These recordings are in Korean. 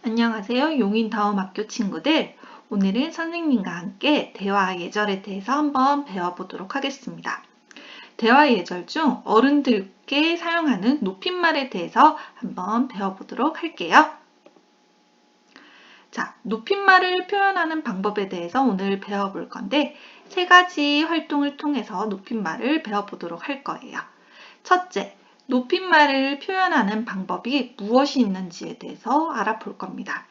안녕하세요. 용인다음학교 친구들. 오늘은 선생님과 함께 대화 예절에 대해서 한번 배워보도록 하겠습니다. 대화 예절 중 어른들께 사용하는 높임말에 대해서 한번 배워보도록 할게요. 자, 높임말을 표현하는 방법에 대해서 오늘 배워볼 건데 세 가지 활동을 통해서 높임말을 배워보도록 할 거예요. 첫째, 높임말을 표현하는 방법이 무엇이 있는지에 대해서 알아볼 겁니다.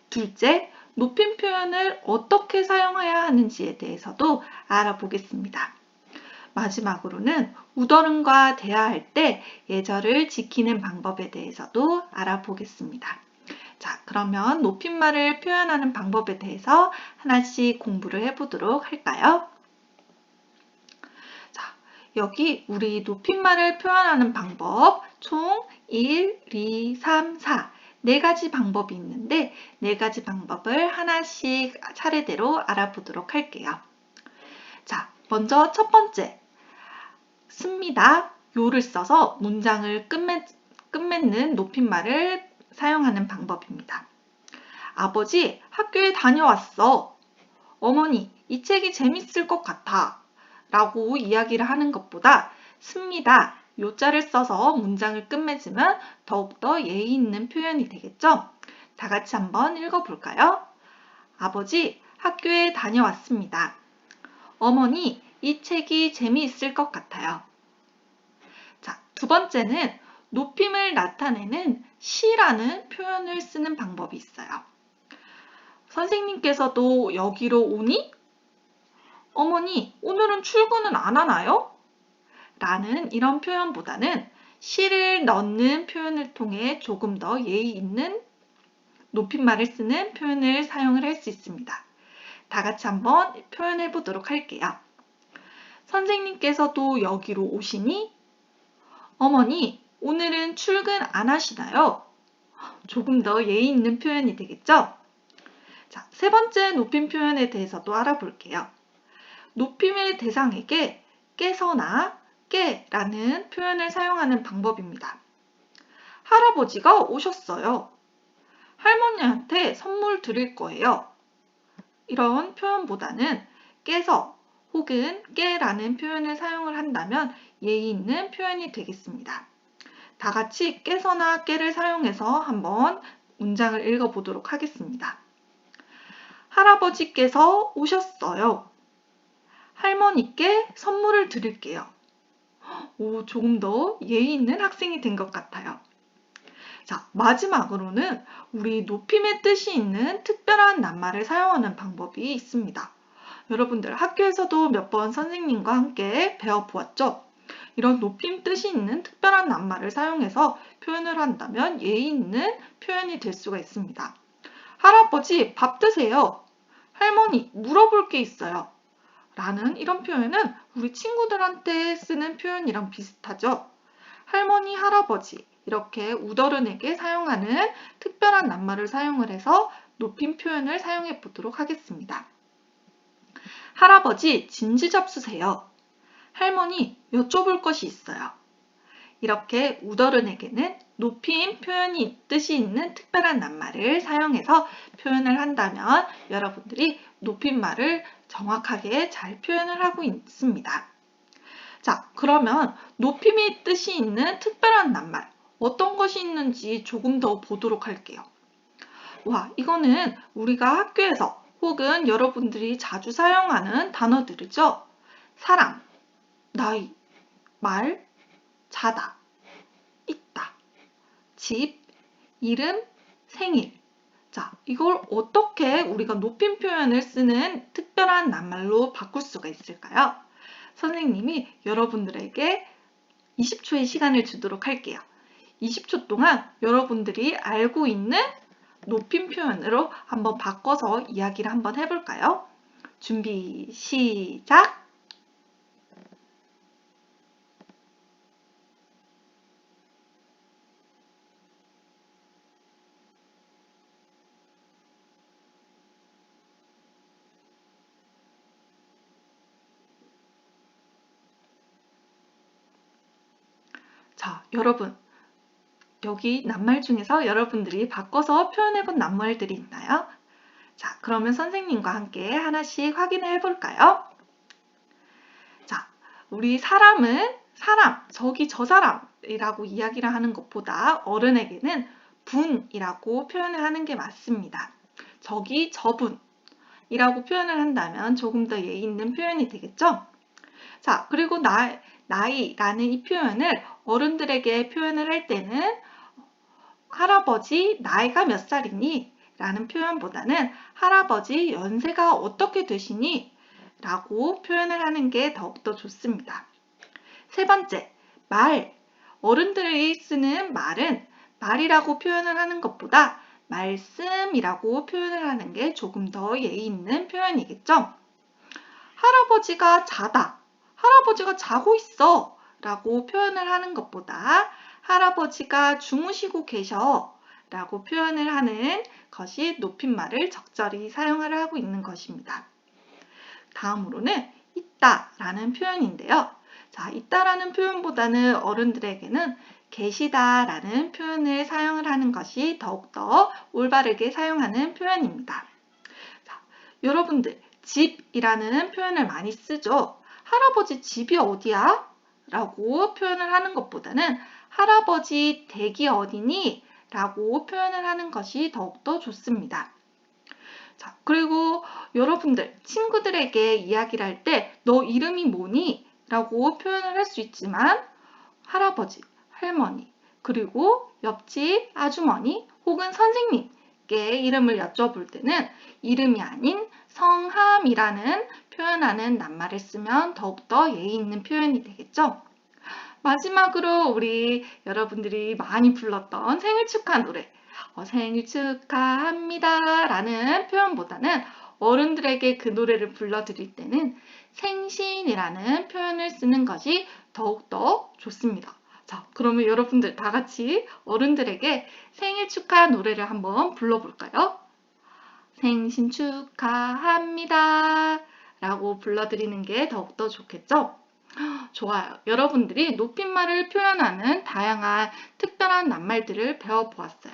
둘째, 높임 표현을 어떻게 사용해야 하는지에 대해서도 알아보겠습니다. 마지막으로는 우더른과 대화할 때 예절을 지키는 방법에 대해서도 알아보겠습니다. 자, 그러면 높임말을 표현하는 방법에 대해서 하나씩 공부를 해보도록 할까요? 자, 여기 우리 높임말을 표현하는 방법 총 1, 2, 3, 4 네 가지 방법이 있는데 네 가지 방법을 하나씩 차례대로 알아보도록 할게요. 자, 먼저 첫 번째, 씁니다. 요를 써서 문장을 끝맺는 높임말을 사용하는 방법입니다. 아버지, 학교에 다녀왔어. 어머니, 이 책이 재밌을 것 같아. 라고 이야기를 하는 것보다 씁니다. 요자를 써서 문장을 끝맺으면 더욱더 예의 있는 표현이 되겠죠? 다 같이 한번 읽어볼까요? 아버지, 학교에 다녀왔습니다. 어머니, 이 책이 재미있을 것 같아요. 자, 두 번째는 높임을 나타내는 시라는 표현을 쓰는 방법이 있어요. 선생님께서도 여기로 오니? 어머니, 오늘은 출근은 안 하나요? 라는 이런 표현보다는 시를 넣는 표현을 통해 조금 더 예의 있는 높임말을 쓰는 표현을 사용을 할 수 있습니다. 다 같이 한번 표현해 보도록 할게요. 선생님께서도 여기로 오시니? 어머니, 오늘은 출근 안 하시나요? 조금 더 예의 있는 표현이 되겠죠? 자, 세 번째 높임 표현에 대해서도 알아볼게요. 높임의 대상에게 깨서나 깨라는 표현을 사용하는 방법입니다. 할아버지가 오셨어요. 할머니한테 선물 드릴 거예요. 이런 표현보다는 깨서 혹은 깨라는 표현을 사용을 한다면 예의 있는 표현이 되겠습니다. 다 같이 깨서나 깨를 사용해서 한번 문장을 읽어보도록 하겠습니다. 할아버지께서 오셨어요. 할머니께 선물을 드릴게요. 오, 조금 더 예의 있는 학생이 된 것 같아요. 자, 마지막으로는 우리 높임의 뜻이 있는 특별한 낱말을 사용하는 방법이 있습니다. 여러분들 학교에서도 몇 번 선생님과 함께 배워보았죠? 이런 높임 뜻이 있는 특별한 낱말을 사용해서 표현을 한다면 예의 있는 표현이 될 수가 있습니다. 할아버지, 밥 드세요. 할머니, 물어볼 게 있어요. 라는 이런 표현은 우리 친구들한테 쓰는 표현이랑 비슷하죠. 할머니, 할아버지 이렇게 우더른에게 사용하는 특별한 낱말을 사용을 해서 높임 표현을 사용해 보도록 하겠습니다. 할아버지, 진지 잡수세요. 할머니, 여쭤볼 것이 있어요. 이렇게 우더른에게는 높임 표현이 뜻이 있는 특별한 낱말을 사용해서 표현을 한다면 여러분들이 높임말을 정확하게 잘 표현을 하고 있습니다. 자, 그러면 높임의 뜻이 있는 특별한 낱말 어떤 것이 있는지 조금 더 보도록 할게요. 와, 이거는 우리가 학교에서 혹은 여러분들이 자주 사용하는 단어들이죠. 사람, 나이, 말, 자다, 있다, 집, 이름, 생일. 자, 이걸 어떻게 우리가 높임 표현을 쓰는 특별한 낱말로 바꿀 수가 있을까요? 선생님이 여러분들에게 20초의 시간을 주도록 할게요. 20초 동안 여러분들이 알고 있는 높임 표현으로 한번 바꿔서 이야기를 한번 해볼까요? 준비, 시작! 자, 여러분, 여기 낱말 중에서 여러분들이 바꿔서 표현해본 낱말들이 있나요? 자, 그러면 선생님과 함께 하나씩 확인해 볼까요? 자, 우리 사람은 저기 저 사람이라고 이야기를 하는 것보다 어른에게는 분이라고 표현을 하는 게 맞습니다. 저기 저분이라고 표현을 한다면 조금 더 예의 있는 표현이 되겠죠? 자, 그리고 나이라는 이 표현을 어른들에게 표현을 할 때는 할아버지 나이가 몇 살이니? 라는 표현보다는 할아버지 연세가 어떻게 되시니? 라고 표현을 하는 게 더욱더 좋습니다. 세 번째, 말. 어른들이 쓰는 말은 말이라고 표현을 하는 것보다 말씀이라고 표현을 하는 게 조금 더 예의 있는 표현이겠죠? 할아버지가 자다. 할아버지가 자고 있어. 라고 표현을 하는 것보다 할아버지가 주무시고 계셔. 라고 표현을 하는 것이 높임말을 적절히 사용을 하고 있는 것입니다. 다음으로는 있다 라는 표현인데요. 자, 있다라는 표현보다는 어른들에게는 계시다 라는 표현을 사용을 하는 것이 더욱더 올바르게 사용하는 표현입니다. 자, 여러분들 집이라는 표현을 많이 쓰죠. 할아버지 집이 어디야? 라고 표현을 하는 것보다는 할아버지 댁이 어디니? 라고 표현을 하는 것이 더욱더 좋습니다. 자, 그리고 여러분들 친구들에게 이야기를 할 때 너 이름이 뭐니? 라고 표현을 할 수 있지만 할아버지, 할머니, 그리고 옆집 아주머니 혹은 선생님께 이름을 여쭤볼 때는 이름이 아닌 성함이라는 표현하는 낱말을 쓰면 더욱더 예의 있는 표현이 되겠죠? 마지막으로 우리 여러분들이 많이 불렀던 생일 축하 노래 생일 축하합니다 라는 표현보다는 어른들에게 그 노래를 불러드릴 때는 생신이라는 표현을 쓰는 것이 더욱더 좋습니다. 자, 그러면 여러분들 다 같이 어른들에게 생일 축하 노래를 한번 불러볼까요? 생신 축하합니다 라고 불러드리는 게 더욱더 좋겠죠? 좋아요. 여러분들이 높임말을 표현하는 다양한 특별한 낱말들을 배워보았어요.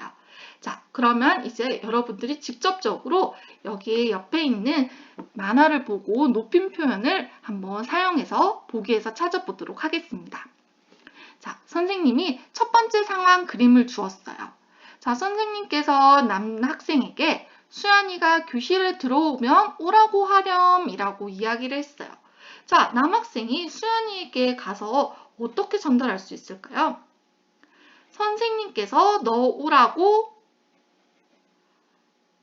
자, 그러면 이제 여러분들이 직접적으로 여기 옆에 있는 만화를 보고 높임 표현을 한번 사용해서 보기에서 찾아보도록 하겠습니다. 자, 선생님이 첫 번째 상황 그림을 주었어요. 자, 선생님께서 남학생에게 수연이가 교실에 들어오면 오라고 하렴 이라고 이야기를 했어요. 자, 남학생이 수연이에게 가서 어떻게 전달할 수 있을까요? 선생님께서 너 오라고.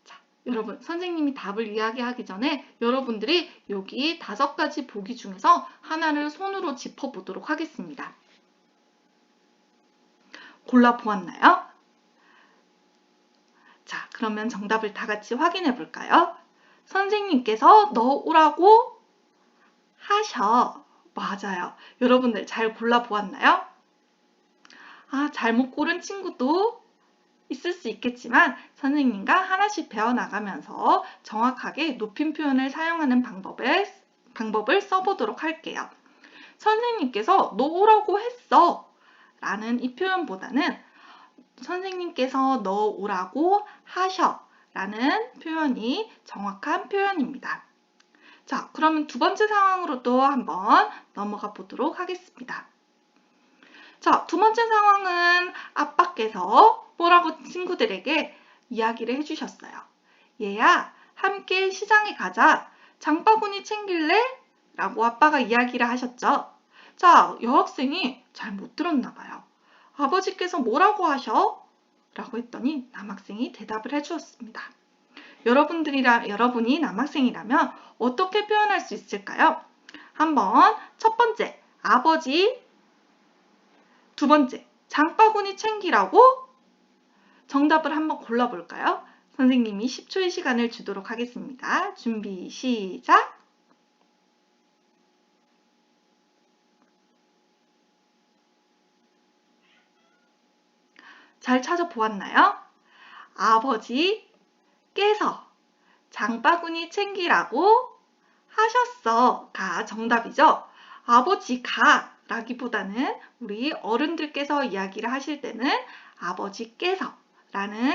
자, 여러분, 선생님이 답을 이야기하기 전에 여러분들이 여기 5가지 보기 중에서 하나를 손으로 짚어보도록 하겠습니다. 골라보았나요? 자, 그러면 정답을 다 같이 확인해 볼까요? 선생님께서 너 오라고 하셔. 맞아요. 여러분들 잘 골라보았나요? 아, 잘못 고른 친구도 있을 수 있겠지만 선생님과 하나씩 배워나가면서 정확하게 높임 표현을 사용하는 방법을 써보도록 할게요. 선생님께서 너 오라고 했어 라는 이 표현보다는 선생님께서 너 오라고 하셔 라는 표현이 정확한 표현입니다. 자, 그러면 두 번째 상황으로도 한번 넘어가 보도록 하겠습니다. 자, 두 번째 상황은 아빠께서 뭐라고 친구들에게 이야기를 해주셨어요. 얘야, 함께 시장에 가자. 장바구니 챙길래? 라고 아빠가 이야기를 하셨죠. 자, 여학생이 잘 못 들었나 봐요. 아버지께서 뭐라고 하셔? 라고 했더니 남학생이 대답을 해주었습니다. 여러분이 남학생이라면 어떻게 표현할 수 있을까요? 한번 첫 번째, 아버지. 두 번째, 장바구니 챙기라고? 정답을 한번 골라볼까요? 선생님이 10초의 시간을 주도록 하겠습니다. 준비, 시작! 잘 찾아보았나요? 아버지께서 장바구니 챙기라고 하셨어가 정답이죠. 아버지가 라기보다는 우리 어른들께서 이야기를 하실 때는 아버지께서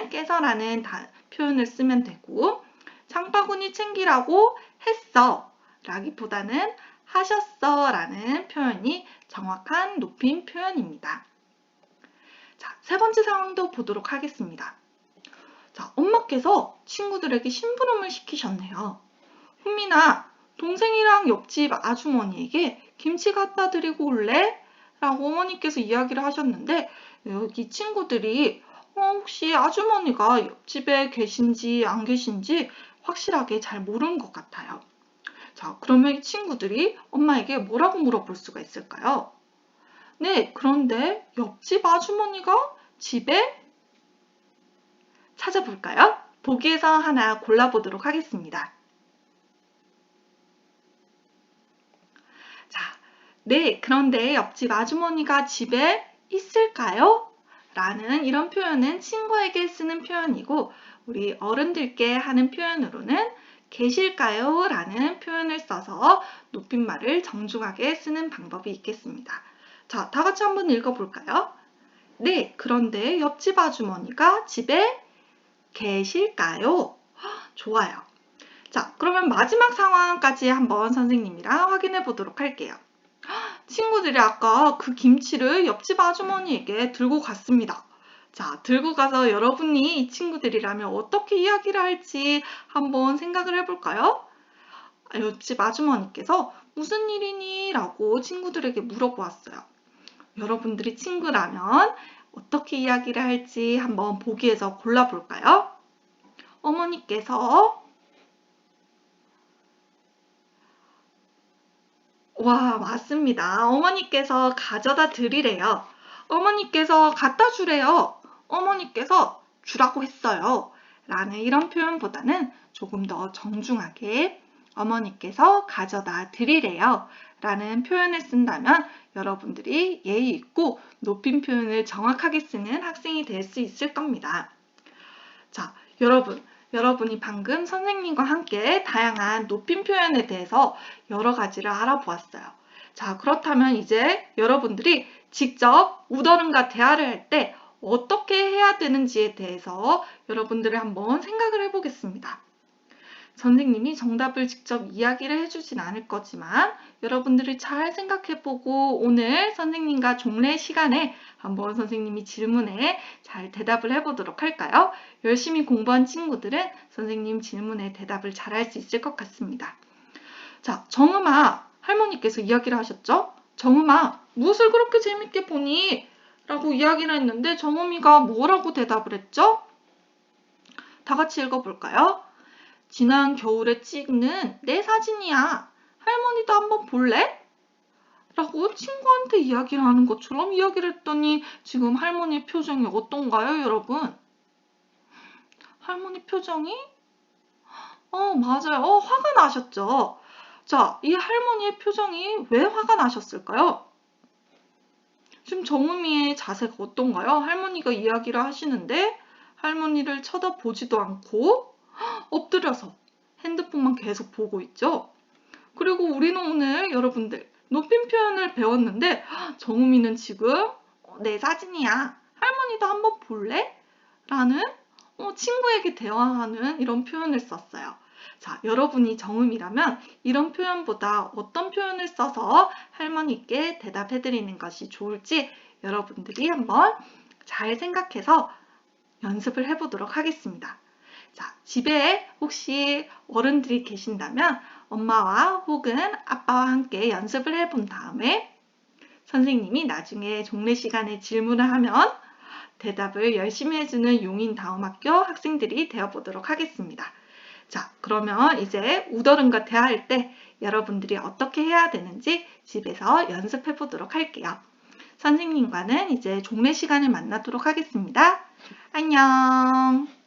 깨서라는 표현을 쓰면 되고, 장바구니 챙기라고 했어 라기보다는 하셨어 라는 표현이 정확한 높임 표현입니다. 자, 세 번째 상황도 보도록 하겠습니다. 자, 엄마께서 친구들에게 심부름을 시키셨네요. 훈민아, 동생이랑 옆집 아주머니에게 김치 갖다 드리고 올래? 라고 어머니께서 이야기를 하셨는데, 여기 친구들이 혹시 아주머니가 옆집에 계신지 안 계신지 확실하게 잘 모르는 것 같아요. 자, 그러면 이 친구들이 엄마에게 뭐라고 물어볼 수가 있을까요? 네, 그런데 옆집 아주머니가 집에 찾아볼까요? 보기에서 하나 골라보도록 하겠습니다. 자, 네, 그런데 옆집 아주머니가 집에 있을까요? 라는 이런 표현은 친구에게 쓰는 표현이고, 우리 어른들께 하는 표현으로는 계실까요? 라는 표현을 써서 높임말을 정중하게 쓰는 방법이 있겠습니다. 자, 다 같이 한번 읽어볼까요? 네, 그런데 옆집 아주머니가 집에 계실까요? 좋아요. 자, 그러면 마지막 상황까지 한번 선생님이랑 확인해 보도록 할게요. 친구들이 아까 그 김치를 옆집 아주머니에게 들고 갔습니다. 자, 들고 가서 여러분이 이 친구들이라면 어떻게 이야기를 할지 한번 생각을 해볼까요? 옆집 아주머니께서 무슨 일이니? 라고 친구들에게 물어보았어요. 여러분들이 친구라면 어떻게 이야기를 할지 한번 보기에서 골라볼까요? 어머니께서 와, 맞습니다. 어머니께서 가져다 드리래요. 어머니께서 갖다 주래요. 어머니께서 주라고 했어요. 라는 이런 표현보다는 조금 더 정중하게 어머니께서 가져다 드리래요. 라는 표현을 쓴다면 여러분들이 예의 있고 높임 표현을 정확하게 쓰는 학생이 될 수 있을 겁니다. 자, 여러분이 방금 선생님과 함께 다양한 높임 표현에 대해서 여러 가지를 알아보았어요. 자, 그렇다면 이제 여러분들이 직접 우더른과 대화를 할 때 어떻게 해야 되는지에 대해서 여러분들이 한번 생각을 해보겠습니다. 선생님이 정답을 직접 이야기를 해주진 않을 거지만 여러분들이 잘 생각해보고 오늘 선생님과 종례 시간에 한번 선생님이 질문에 잘 대답을 해보도록 할까요? 열심히 공부한 친구들은 선생님 질문에 대답을 잘 할 수 있을 것 같습니다. 자, 정음아, 할머니께서 이야기를 하셨죠? 정음아, 무엇을 그렇게 재밌게 보니? 라고 이야기를 했는데 정음이가 뭐라고 대답을 했죠? 다 같이 읽어볼까요? 지난 겨울에 찍는 내 사진이야. 할머니도 한번 볼래? 라고 친구한테 이야기를 하는 것처럼 이야기를 했더니 지금 할머니 표정이 어떤가요, 여러분? 할머니 표정이? 맞아요. 화가 나셨죠? 자, 이 할머니의 표정이 왜 화가 나셨을까요? 지금 정음이의 자세가 어떤가요? 할머니가 이야기를 하시는데 할머니를 쳐다보지도 않고 엎드려서 핸드폰만 계속 보고 있죠. 그리고 우리는 오늘 여러분들 높임 표현을 배웠는데 정우미는 지금 내 사진이야. 할머니도 한번 볼래? 라는 친구에게 대화하는 이런 표현을 썼어요. 자, 여러분이 정음이라면 이런 표현보다 어떤 표현을 써서 할머니께 대답해드리는 것이 좋을지 여러분들이 한번 잘 생각해서 연습을 해보도록 하겠습니다. 자, 집에 혹시 어른들이 계신다면 엄마와 혹은 아빠와 함께 연습을 해본 다음에 선생님이 나중에 종례 시간에 질문을 하면 대답을 열심히 해주는 용인다음학교 학생들이 되어보도록 하겠습니다. 자, 그러면 이제 우더른과 대화할 때 여러분들이 어떻게 해야 되는지 집에서 연습해 보도록 할게요. 선생님과는 이제 종례 시간에 만나도록 하겠습니다. 안녕!